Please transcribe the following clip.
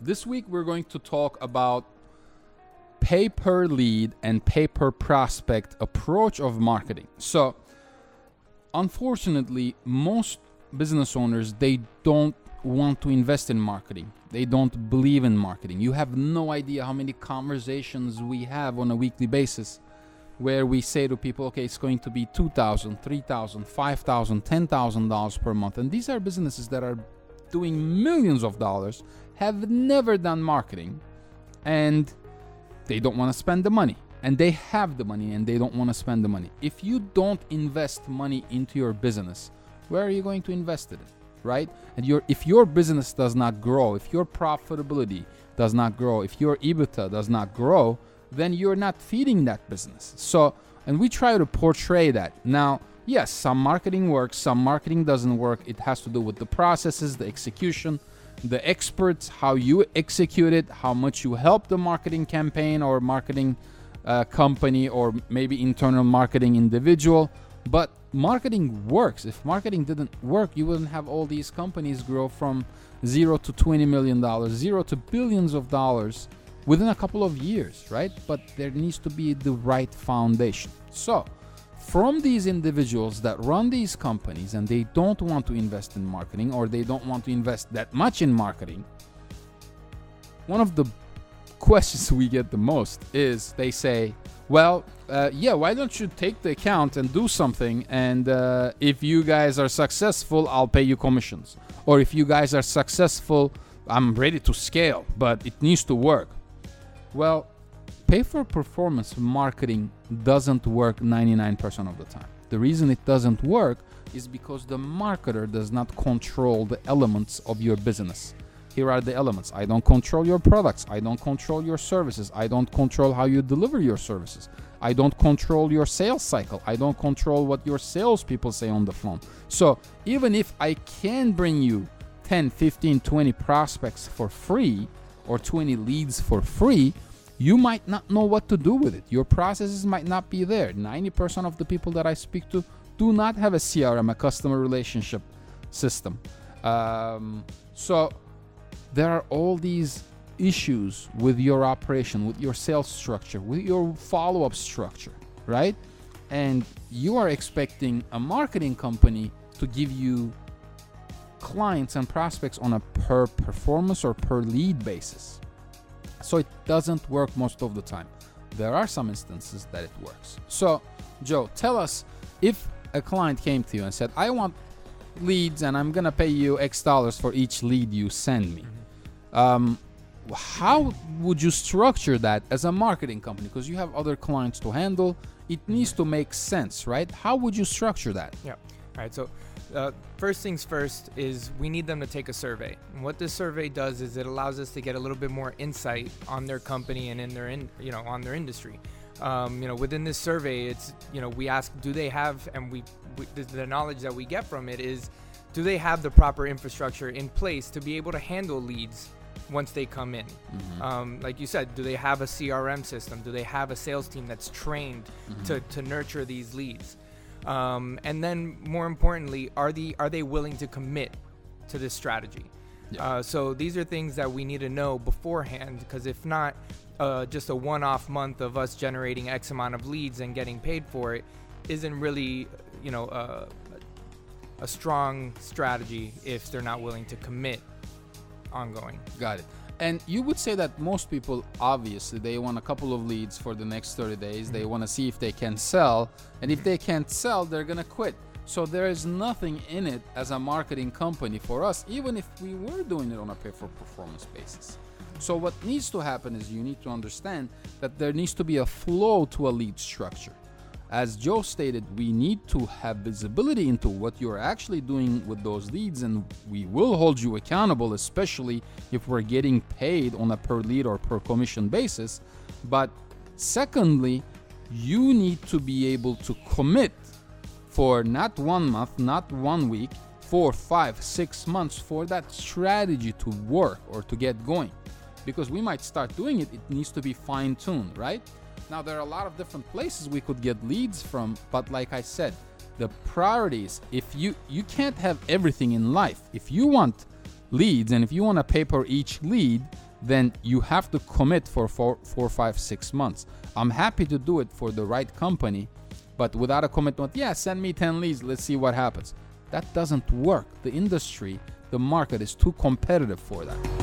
This week we're going to talk about pay per lead and pay per prospect approach of marketing. So, unfortunately, most business owners, they don't want to invest in marketing. They don't believe in marketing. You have no idea how many conversations we have on a weekly basis where we say to people, okay, it's going to be $2,000, $3,000, $5,000, $10,000 per month. And these are businesses that are doing millions of dollars, have never done marketing, and they don't want to spend the money. And they have the money and they don't want to spend the money. If you don't invest money into your business, where are you going to invest it in, right? And if your business does not grow, if your profitability does not grow, if your EBITDA does not grow, then you're not feeding that business. So, and we try to portray that. Now, yes, some marketing works, some marketing doesn't work. It has to do with the processes, the execution, the experts, how you execute it, how much you help the marketing campaign or marketing company or maybe internal marketing individual. But marketing works. If marketing didn't work, you wouldn't have all these companies grow from $0 to $20 million, $0 to billions of dollars within a couple of years, right? But there needs to be the right foundation. So, from these individuals that run these companies and they don't want to invest in marketing, or they don't want to invest that much in marketing, one of the questions we get the most is they say, well, why don't you take the account and do something, and if you guys are successful, I'll pay you commissions. Or if you guys are successful, I'm ready to scale, but it needs to work. Well, pay for performance marketing doesn't work 99% of the time. The reason it doesn't work is because the marketer does not control the elements of your business. Here are the elements. I don't control your products. I don't control your services. I don't control how you deliver your services. I don't control your sales cycle. I don't control what your salespeople say on the phone. So even if I can bring you 10, 15, 20 prospects for free or 20 leads for free, you might not know what to do with it. Your processes might not be there. 90% of the people that I speak to do not have a CRM, a customer relationship system. So there are all these issues with your operation, with your sales structure, with your follow-up structure, right? And you are expecting a marketing company to give you clients and prospects on a per performance or per lead basis. So it doesn't work most of the time. There are some instances that it works. So, Joe, tell us, if a client came to you and said, I want leads and I'm going to pay you X dollars for each lead you send me. How would you structure that as a marketing company? Because you have other clients to handle. It needs to make sense, right? How would you structure that? Yeah. All right. So first things first is we need them to take a survey. And what this survey does is it allows us to get a little bit more insight on their company and on their industry. Within this survey, it's, we ask, do they have, and the knowledge that we get from it is, do they have the proper infrastructure in place to be able to handle leads once they come in? Like you said, do they have a CRM system? Do they have a sales team that's trained to nurture these leads? And then more importantly, are they willing to commit to this strategy? Yeah. So these are things that we need to know beforehand, because if not, just a one-off month of us generating X amount of leads and getting paid for it isn't really, a strong strategy if they're not willing to commit ongoing. Got it. And you would say that most people, obviously, they want a couple of leads for the next 30 days. They want to see if they can sell. And if they can't sell, they're going to quit. So there is nothing in it as a marketing company for us, even if we were doing it on a pay-for-performance basis. So what needs to happen is you need to understand that there needs to be a flow to a lead structure. As Joe stated, we need to have visibility into what you're actually doing with those leads, and we will hold you accountable, especially if we're getting paid on a per lead or per commission basis. But secondly, you need to be able to commit for not 1 month, not 1 week, 4, 5, 6 months for that strategy to work or to get going. Because we might start doing it, it needs to be fine-tuned, right? Now, there are a lot of different places we could get leads from, but like I said, the priorities, if you can't have everything in life. If you want leads and if you want to pay per each lead, then you have to commit for 4, 5, 6 months. I'm happy to do it for the right company, but without a commitment, yeah, send me 10 leads, let's see what happens. That doesn't work. The industry, the market is too competitive for that.